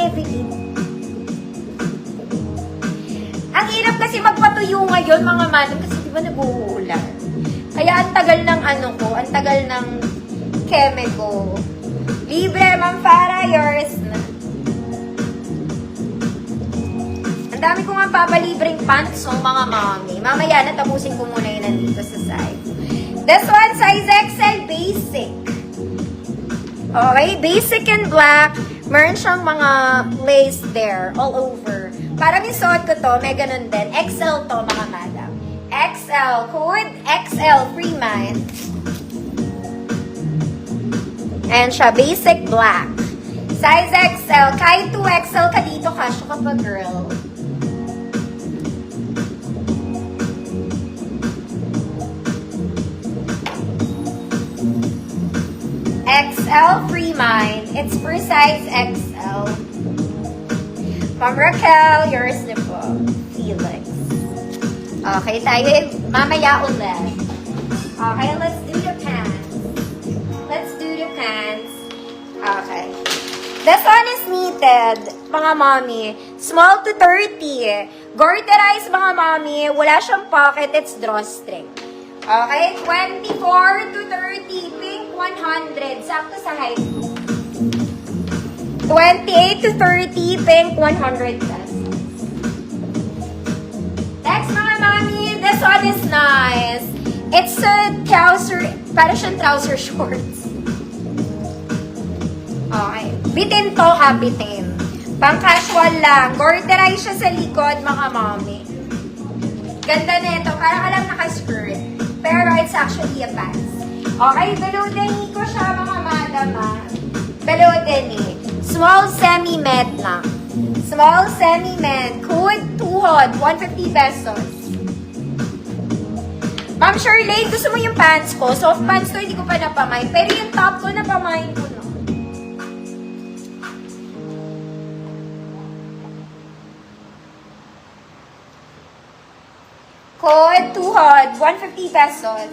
heavily. Ang hirap kasi magpatuyo ngayon, mga madam, kasi di ba nag-uulan? Kaya ang tagal ng ang tagal ng keme ko. Libre, Ma'am Farah, yours na. Ang dami ko nga papalibreng pants, mga mami. Mamaya, natapusin ko muna yun nandito sa side. This one, size XL, basic. Okay, basic and black. Meron siyang mga lace there, all over. Parang yung suot ko to, may ganun din. XL to, mga madam. XL, code XL, free mind. Ayan siya, basic black. Size XL, kahit 2XL ka dito, kasya ka pa, girl. XL, free mind. It's for size XL. Ma'am Raquel, yours na po. Felix. Okay, tayo mamaya ulit. Okay, let's do the pants. Let's do the pants. Okay. This one is knitted, mga mommy. Small to 30. Garterized, mga mommy. Wala siyang pocket, it's drawstring. Okay, 24 to 30, pink 100, sakto sa height. 28 to 30, pink 100 pesos. Next, mga mami, this one is nice. It's a trouser, para siyang trouser shorts. Okay, bitin to ha, bitin. Pang casual lang, garterize siya sa likod, mga mami. Ganda na ito, parang alam naka-skirt. Pero it's actually a pants. Okay, below the knee ko siya, mga madam, ha. Below the knee. Small semi-med lang. Small semi-med. Code 200, 150 pesos. Ma'am Shirley, gusto mo yung pants ko? Soft pants to, hindi ko pa napamay. Pero yung top ko, napamayin ko na. Code 200, 150 pesos.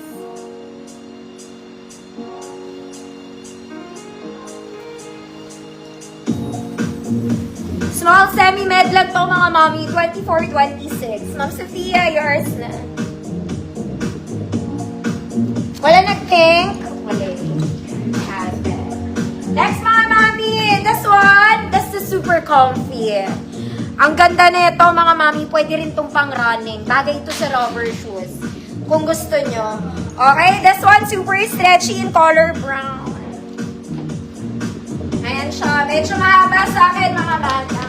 Small semi-med lang to, mga mommy. 24, 26. Ma'am Sophia, yours na. Wala nag-pink? Wala. Next, mga mommy. This one, this is super comfy. Ang ganda nito, mga mami, pwede rin itong pang-running. Bagay ito sa rubber shoes. Kung gusto nyo. Okay, this one, super stretchy in color brown. Ayan siya. Medyo mahaba sa akin, mga bata.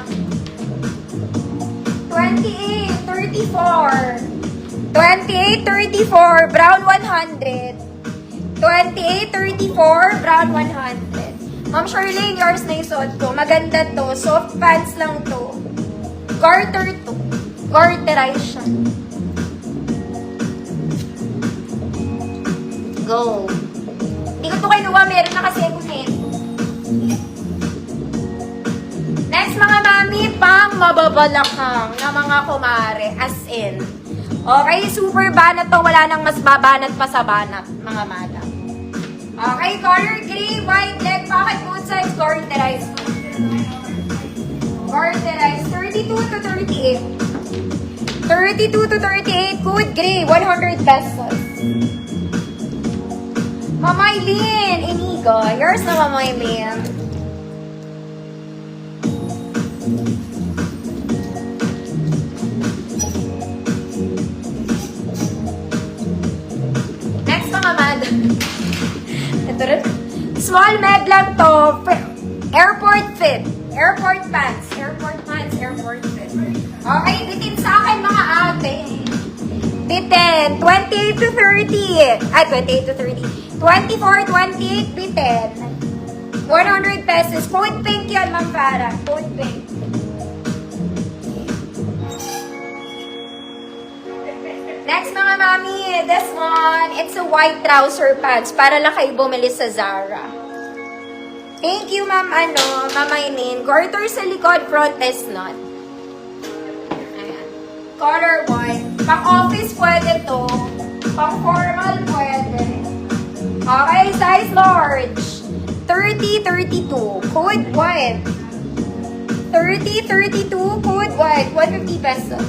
28, 34. 28, 34, brown 100. 28, 34, brown 100. Ma'am Charlene, yours na yung suot ko. Maganda to. Soft pants lang to. Garter to. Garterize siya. Go. Hindi ko to kinuha. Meron na kasi ako net. Next, mga mami, pang mababalakang na mga kumare. As in. Okay, super banat to. Wala nang mas babanat pa sa banat, mga madam. Okay, color gray, white leg, pocket both sides, garterize. Garterize, 32 to 38. 32 to 38, good gray, 100 pesos. Mama Eileen, Inigo. Yours na, Mama Eileen. Next, mga madam. Ito rin. Small med lang to. Airport fit. Airport pants. Airport pants. Airport fit. Okay, bitin sa akin, mga ate. Bitin. 28 to 30. Ay, 28 to 30. 24, 28, bitin. 100 pesos. Code pink yan, Ma'am Farah. Code pink. Next, mga mami, this one, it's a white trouser pants para lang kayo bumili sa Zara. Thank you, Ma'am, Ma'am Eileen. Garter sa likod, front is not. Ayan. Color white. Pang-office pwede to. Pang-formal pwede. Okay, size large. 30, 32. Code white. 30, 32, code what? 150 pesos.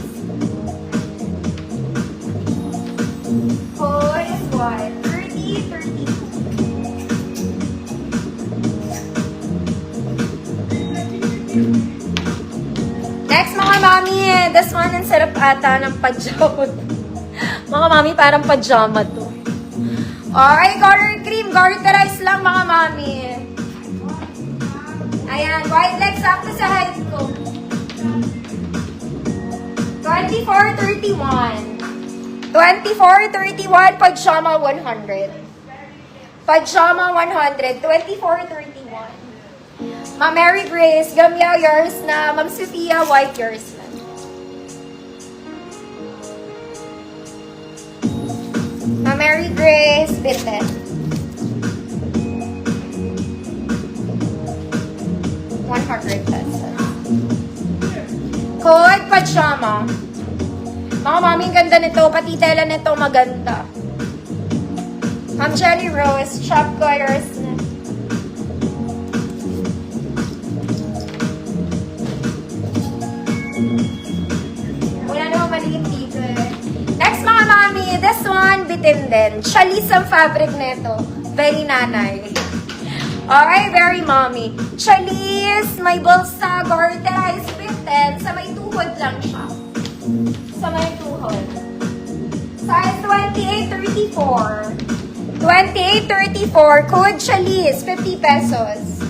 Code is what? 30, 32. Next mga mami, this one ang sarap ata ng pajama. Mga mami, parang pajama to. Okay, color cream, garterize lang mga mami. Ayan, white leg, sakto sa height ko. 24, 31. 24, 31, pajama 100. Pajama 100, 24, 31. Ma'am Mary Grace, Gamya, yours na. Ma'am Sophia, white, yours na. Ma'am Mary Grace, bitin. ₱100 pesos. Code, pajama. Mga mami, ganda nito. Pati tela nito maganda. Ma'am Jenny Rose, shop ko, yours na. Wala naman maliit dito eh. Next mga mami, this one, bitin din. Chalis ang fabric nito. Very nanay. Okay, very mommy. Chalis, may bulsa, garterized, bitin. Sa may tuhod lang siya. Sa may tuhod. Size 28, 34. 28, 34. Code Chalis, 50 pesos.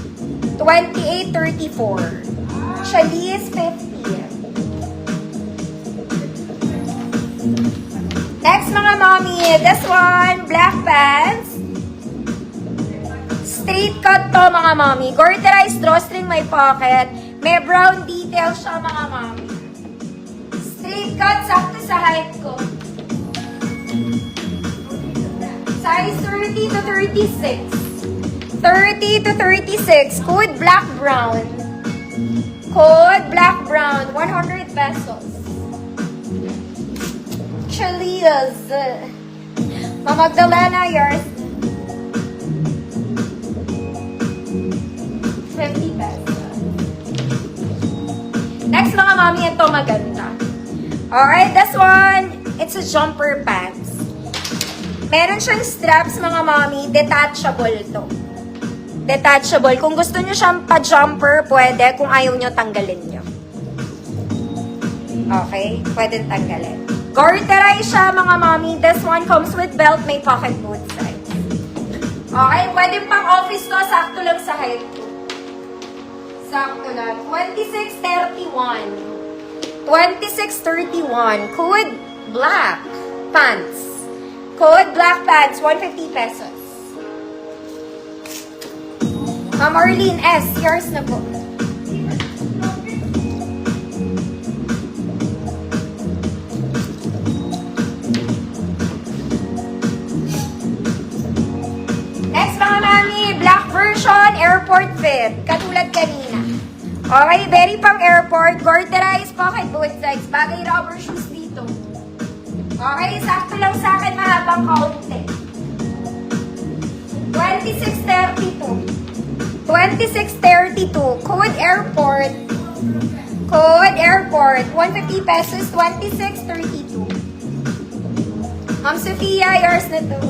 28, 34. Chalis, 50. Next mga mommy, this one, black pants. Straight cut to mga mommy. Garterized drawstring, may pocket. May brown detail siya mga mommy. Straight cut, sakto sa height ko. Size 30 to 36. 30 to 36. Code black brown. Code black brown. 100 pesos. Chalias. Ma'am Magdalena, yours. 50 pesos. Next mga mami, ito maganda. Alright, this one, it's a jumper pants. Meron siyang straps mga mami, detachable to. Detachable. Kung gusto nyo siyang pa-jumper, pwede. Kung ayaw nyo, tanggalin nyo. Okay? Pwede tanggalin. Garterize siya mga mami. This one comes with belt, may pocket both sides. Okay? Pwede pang office to, sakto lang sa height ko. Sakto lang. 26, 31. 26, 31. Code black pants. Code black pants, 150 pesos. Ma'am Arlene S, yours na po. Next mga mami, black version, airport fit. Katulad kanina. Okay, very pang airport. Garterized pocket both sides. Bagay rubber shoes dito. Okay, sakto lang sa akin mahabang kaunti. 26, 32. 26, 32. Code airport. Code airport. 150 pesos. 26, 32. Ma'am Sophia, yours na to.